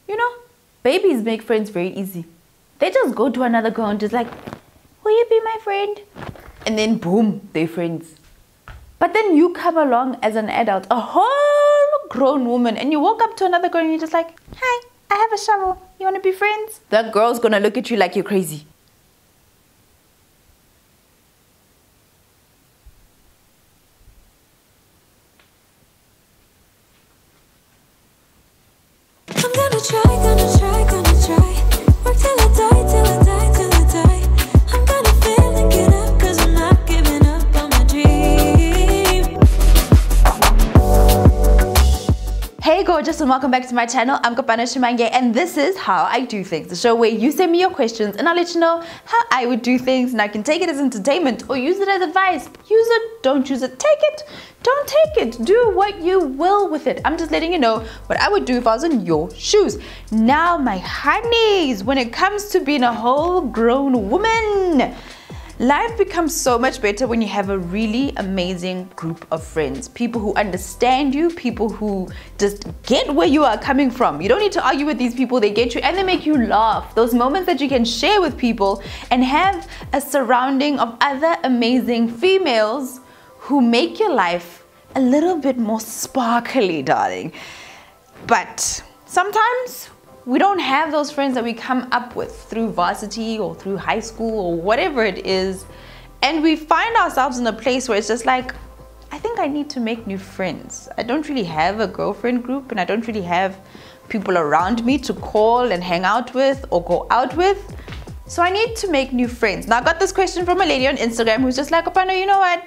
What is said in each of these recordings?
You know, babies make friends very easy. They just go to another girl and just like, will you be my friend? And then boom, they're friends. But then you come along as an adult, a whole grown woman, and you walk up to another girl and you're just like, hi, I have a shovel. You want to be friends? That girl's gonna look at you like you're crazy. I'm gonna try. Work till I die. I'm gonna fail and get up, 'cause I'm not giving up on my dream. Hey gorgeous, and welcome back to my channel. I'm Kopano, and this is How I Do Things, the show where you send me your questions and I'll let you know how I would do things, and I can take it as entertainment or use it as advice. Use it, don't use it, take it, don't take it, do what you will with it. I'm just letting you know what I would do if I was in your shoes. Now my honeys, when it comes to being a whole grown woman, life becomes so much better when you have a really amazing group of friends. People who understand you, people who just get where you are coming from. You don't need to argue with these people, they get you and they make you laugh. Those moments that you can share with people and have a surrounding of other amazing females who make your life a little bit more sparkly, darling. But sometimes we don't have those friends that we come up with through varsity or through high school or whatever it is. And we find ourselves in a place where it's just like, I think I need to make new friends. I don't really have a girlfriend group and I don't really have people around me to call and hang out with or go out with. So I need to make new friends. Now I got this question from a lady on Instagram who's just like, Kopano, you know what?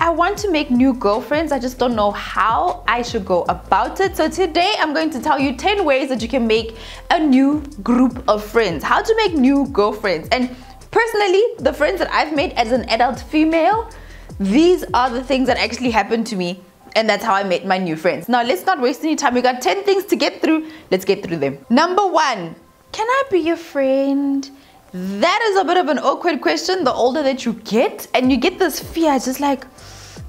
I want to make new girlfriends. I just don't know how I should go about it. So today I'm going to tell you 10 ways that you can make a new group of friends. How to make new girlfriends. And personally, the friends that I've made as an adult female, these are the things that actually happened to me. And that's how I made my new friends. Now let's not waste any time. We got 10 things to get through. Let's get through them. Number 1, can I be your friend? That is a bit of an awkward question the older that you get, and you get this fear. It's just like,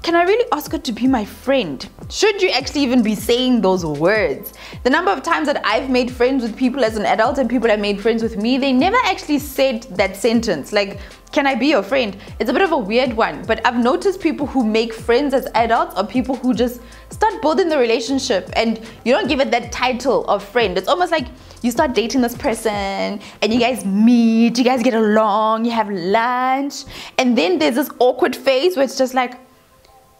can I really ask her to be my friend? Should you actually even be saying those words? The number of times that I've made friends with people as an adult and people have made friends with me, they never actually said that sentence, like, can I be your friend? It's a bit of a weird one, but I've noticed people who make friends as adults are people who just start building the relationship and you don't give it that title of friend. It's almost like you start dating this person and you guys meet, you guys get along, you have lunch, and then there's this awkward phase where it's just like,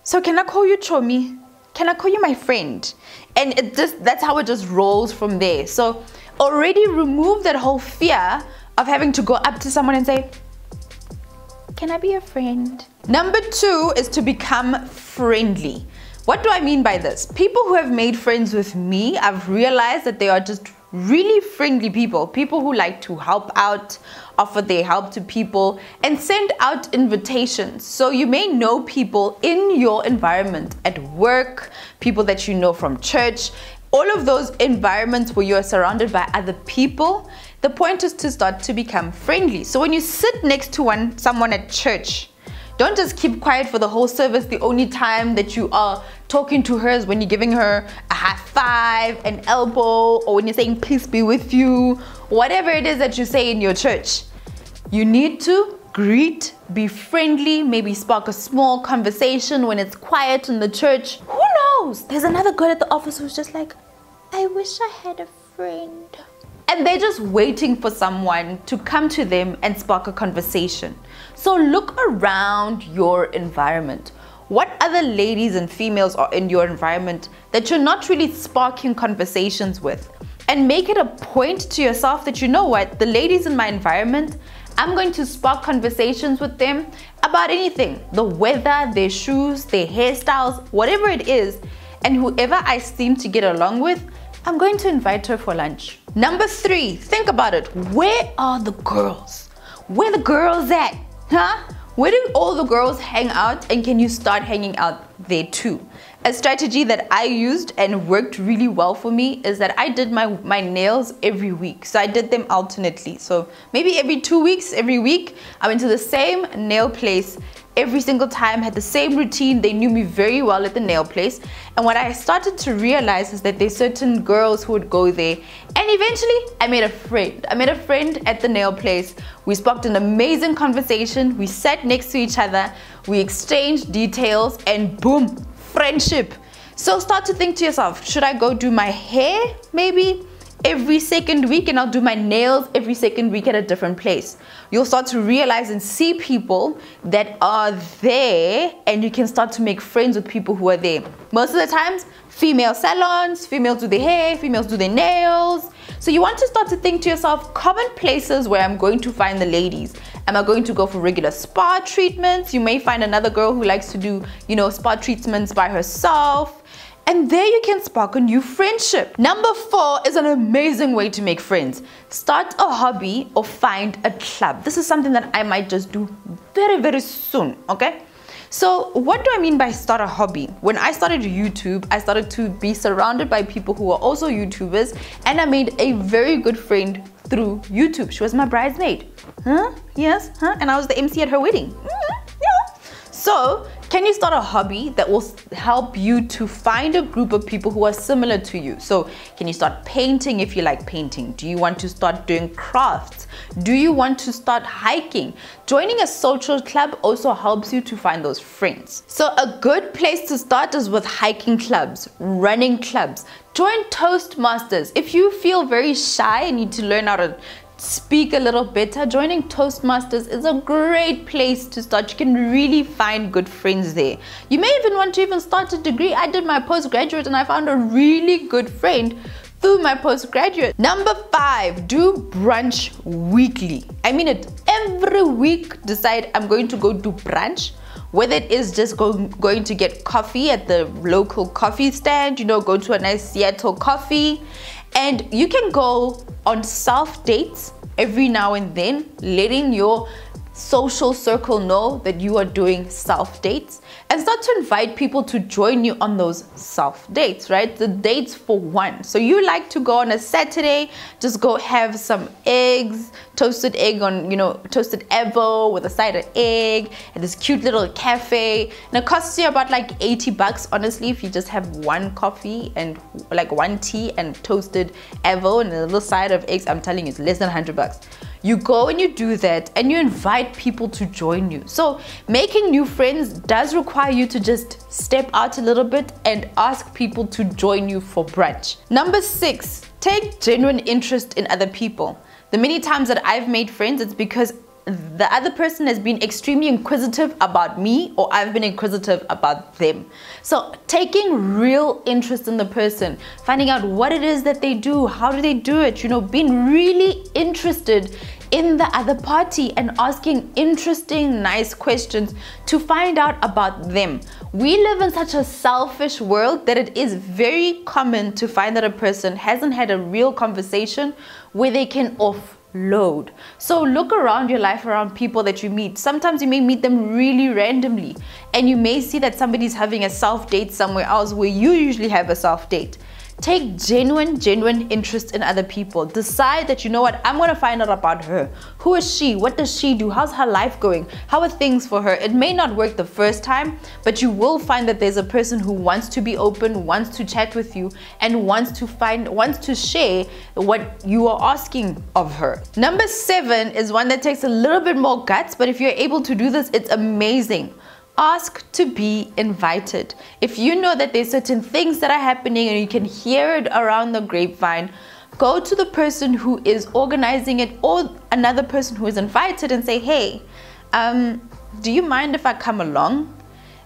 so can I call you Chomi? Can I call you my friend? And that's how it just rolls from there. So already remove that whole fear of having to go up to someone and say, can I be a friend? Number 2 is to become friendly. What do I mean by this? People who have made friends with me, I've realized that they are just really friendly people. People who like to help out, offer their help to people, and send out invitations. So you may know people in your environment at work, people that you know from church, all of those environments where you are surrounded by other people. The point is to start to become friendly. So when you sit next to someone at church, don't just keep quiet for the whole service. The only time that you are talking to her is when you're giving her a high five, an elbow, or when you're saying peace be with you, whatever it is that you say in your church. You need to greet, be friendly, maybe spark a small conversation when it's quiet in the church. Who knows? There's another girl at the office who's just like, I wish I had a friend. And they're just waiting for someone to come to them and spark a conversation. So look around your environment. What other ladies and females are in your environment that you're not really sparking conversations with? And make it a point to yourself that, you know what, the ladies in my environment, I'm going to spark conversations with them about anything. The weather, their shoes, their hairstyles, whatever it is. And whoever I seem to get along with, I'm going to invite her for lunch. Number 3, think about it. Where are the girls? Where the girls at? Huh? Where do all the girls hang out, and can you start hanging out there too? A strategy that I used and worked really well for me is that I did my nails every week. So I did them alternately. So maybe every 2 weeks, every week, I went to the same nail place every single time, had the same routine. They knew me very well at the nail place. And what I started to realize is that there's certain girls who would go there, and eventually I made a friend. I made a friend at the nail place. We sparked an amazing conversation. We sat next to each other. We exchanged details, and boom, friendship. So start to think to yourself, should I go do my hair maybe every second week, and I'll do my nails every second week at a different place? You'll start to realize and see people that are there, and you can start to make friends with people who are there. Most of the times, female salons, females do their hair, females do their nails. So you want to start to think to yourself, common places where I'm going to find the ladies. Am I going to go for regular spa treatments? You may find another girl who likes to do, spa treatments by herself. And there you can spark a new friendship. Number 4 is an amazing way to make friends. Start a hobby or find a club. This is something that I might just do very, very soon, okay? So what do I mean by start a hobby? When I started YouTube, I started to be surrounded by people who were also YouTubers, and I made a very good friend through YouTube. She was my bridesmaid. Huh? Yes, huh? And I was the MC at her wedding. Yeah. So, can you start a hobby that will help you to find a group of people who are similar to you? So can you start painting if you like painting? Do you want to start doing crafts? Do you want to start hiking? Joining a social club also helps you to find those friends. So a good place to start is with hiking clubs, running clubs. Join Toastmasters. If you feel very shy and need to learn how to speak a little better, joining Toastmasters is a great place to start. You can really find good friends there. You may even want to start a degree. I did my postgraduate and I found a really good friend through my postgraduate. Number 5, do brunch weekly. I mean it, every week decide I'm going to go do brunch. Whether it is just going to get coffee at the local coffee stand, go to a nice Seattle coffee. And you can go on self dates every now and then, letting your social circle know that you are doing self dates, and start to invite people to join you on those self dates, right? The dates for one. So you like to go on a Saturday, just go have some eggs, toasted egg on, toasted Evo with a side of egg at this cute little cafe. And it costs you about like $80, honestly, if you just have one coffee and like one tea and toasted Evo and a little side of eggs. I'm telling you, it's less than $100. You go and you do that, and you invite people to join you. So making new friends does require you to just step out a little bit and ask people to join you for brunch. Number 6, take genuine interest in other people. The many times that I've made friends, it's because the other person has been extremely inquisitive about me, or I've been inquisitive about them. So taking real interest in the person, finding out what it is that they do, how do they do it, being really interested in the other party and asking interesting, nice questions to find out about them. We live in such a selfish world that it is very common to find that a person hasn't had a real conversation where they can offload. So look around your life, around people that you meet. Sometimes you may meet them really randomly, and you may see that somebody's having a self date somewhere else where you usually have a self date. Take genuine interest in other people. Decide that, I'm going to find out about her. Who is she? What does she do? How's her life going? How are things for her? It may not work the first time, but you will find that there's a person who wants to be open, wants to chat with you, and wants to share what you are asking of her. Number 7 is one that takes a little bit more guts, but if you're able to do this, it's amazing. Ask to be invited. If you know that there's certain things that are happening and you can hear it around the grapevine, go to the person who is organizing it or another person who is invited and say, hey, do you mind if I come along?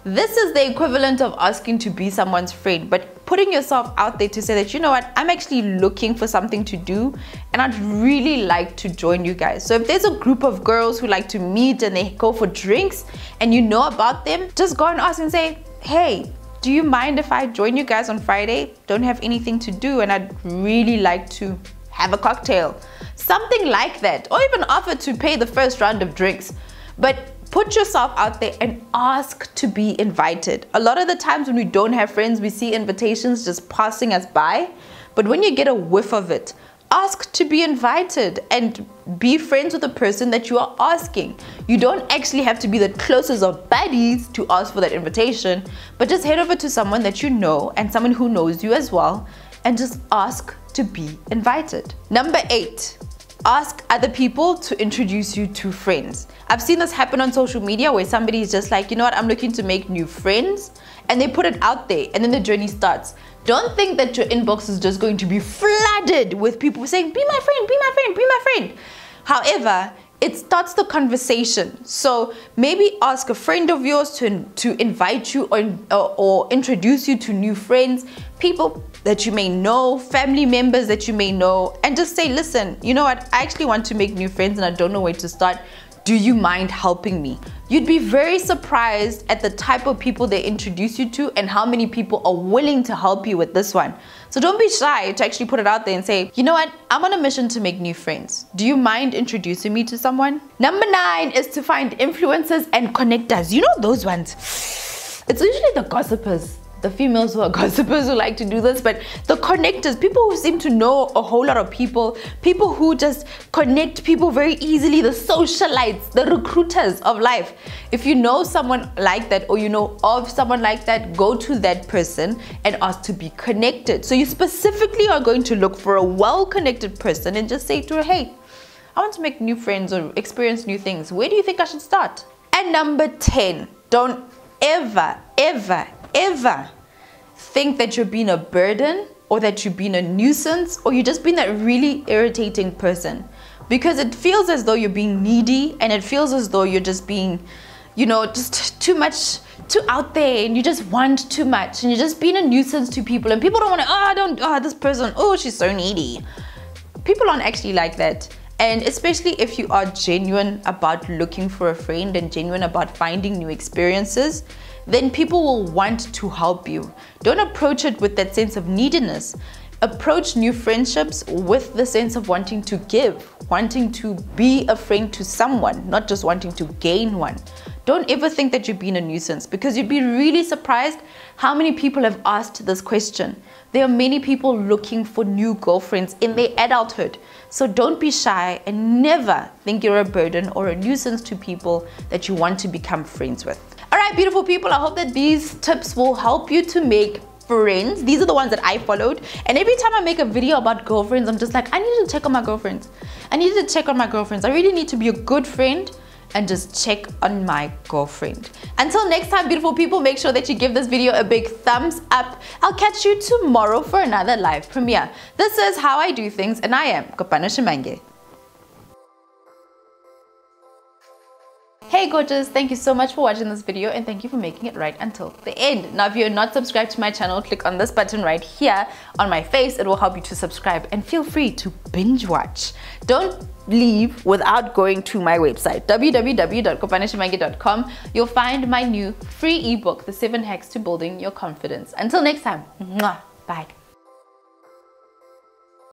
This is the equivalent of asking to be someone's friend, but putting yourself out there to say that, I'm actually looking for something to do and I'd really like to join you guys. So if there's a group of girls who like to meet and they go for drinks and you know about them, just go and ask and say, hey, do you mind if I join you guys on Friday? Don't have anything to do and I'd really like to have a cocktail. Something like that, or even offer to pay the first round of drinks. But Put yourself out there and ask to be invited. A lot of the times when we don't have friends, we see invitations just passing us by. But when you get a whiff of it, ask to be invited and be friends with the person that you are asking. You don't actually have to be the closest of buddies to ask for that invitation, but just head over to someone that you know and someone who knows you as well and just ask to be invited. Number 8, ask other people to introduce you to friends. I've seen this happen on social media where somebody is just like, you know what, I'm looking to make new friends, and they put it out there and then the journey starts. Don't think that your inbox is just going to be flooded with people saying, be my friend, be my friend, be my friend. However, it starts the conversation. So maybe ask a friend of yours to invite you or introduce you to new friends, people that you may know, family members that you may know, and just say, listen, you know what, I actually want to make new friends and I don't know where to start. Do you mind helping me? You'd be very surprised at the type of people they introduce you to and how many people are willing to help you with this one. So don't be shy to actually put it out there and say, you know what, I'm on a mission to make new friends. Do you mind introducing me to someone? Number 9 is to find influencers and connectors. You know those ones? It's usually the gossipers. The females who are gossipers who like to do this, but the connectors, people who seem to know a whole lot of people who just connect people very easily, the socialites, the recruiters of life. If you know someone like that or you know of someone like that, go to that person and ask to be connected. So you specifically are going to look for a well-connected person and just say to her, hey, I want to make new friends or experience new things. Where do you think I should start? And number 10, don't ever think that you're being a burden or that you're being a nuisance or you're just being that really irritating person, because it feels as though you're being needy and it feels as though you're just being, you know, just too out there and you just want too much and you're just being a nuisance to people and people don't want to, this person, she's so needy. People aren't actually like that. And especially if you are genuine about looking for a friend and genuine about finding new experiences, then people will want to help you. Don't approach it with that sense of neediness. Approach new friendships with the sense of wanting to give, wanting to be a friend to someone, not just wanting to gain one. Don't ever think that you're being a nuisance, because you'd be really surprised how many people have asked this question. There are many people looking for new girlfriends in their adulthood. So don't be shy and never think you're a burden or a nuisance to people that you want to become friends with. All right, beautiful people, I hope that these tips will help you to make friends. These are the ones that I followed. And every time I make a video about girlfriends, I'm just like, I need to check on my girlfriends. I need to check on my girlfriends. I really need to be a good friend and just check on my girlfriend. Until next time, beautiful people, make sure that you give this video a big thumbs up. I'll catch you tomorrow for another live premiere. This is How I Do Things, and I am Kopano. Hey gorgeous, thank you so much for watching this video and thank you for making it right until the end. Now if you're not subscribed to my channel, click on this button right here on my face. It will help you to subscribe and feel free to binge watch. Don't leave without going to my website, www.kopano.com. You'll find my new free ebook, The 7 Hacks to Building Your Confidence. Until next time, bye.